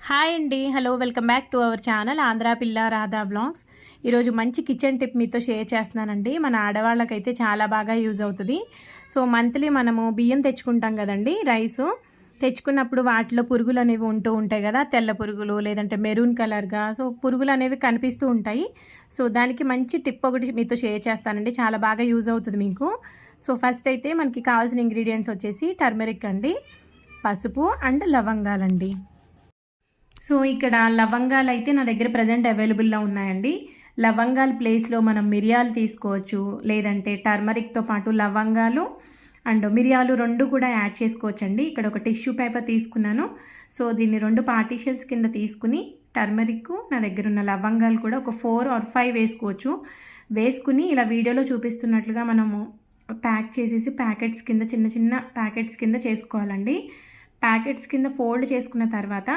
Hi అండి. Hello. Welcome back to our channel Andhra పిల్ల Radha vlogs. ఈరోజు మంచి కిచెన్ టిప్ మీతో షేర్ చేస్తున్నానండి. మన ఆడవాళ్ళకైతే చాలా బాగా యూజ్ అవుతుంది. సో మంత్లీ మనము బియ్యం తెచ్చుకుంటాం కదండి, రైసు తెచ్చుకున్నప్పుడు వాటిలో పురుగులు అనేవి ఉంటూ ఉంటాయి కదా, తెల్ల పురుగులు లేదంటే మెరూన్ కలర్గా. సో పురుగులు అనేవి కనిపిస్తూ ఉంటాయి. సో దానికి మంచి టిప్ ఒకటి మీతో షేర్ చేస్తానండి, చాలా బాగా యూజ్ అవుతుంది మీకు. సో ఫస్ట్ అయితే మనకి కావాల్సిన ఇంగ్రీడియంట్స్ వచ్చేసి టర్మరిక్ అండి, పసుపు అండ్ లవంగాలండి. సో ఇక్కడ లవంగాలు అయితే నా దగ్గర ప్రజెంట్ అవైలబుల్లో ఉన్నాయండి. లవంగాల ప్లేస్లో మనం మిరియాలు తీసుకోవచ్చు, లేదంటే టర్మరిక్తో పాటు లవంగాలు అండ్ మిరియాలు రెండు కూడా యాడ్ చేసుకోవచ్చండి. ఇక్కడ ఒక టిష్యూ పేపర్ తీసుకున్నాను. సో దీన్ని రెండు పార్టీషన్స్ కింద తీసుకుని టర్మరిక్, నా దగ్గర ఉన్న లవంగాలు కూడా ఒక 4 or 5 వేసుకోవచ్చు. వేసుకుని ఇలా వీడియోలో చూపిస్తున్నట్లుగా మనము ప్యాక్ చేసేసి ప్యాకెట్స్ కింద చిన్న చిన్న ప్యాకెట్స్ కింద చేసుకోవాలండి. ప్యాకెట్స్ కింద ఫోల్డ్ చేసుకున్న తర్వాత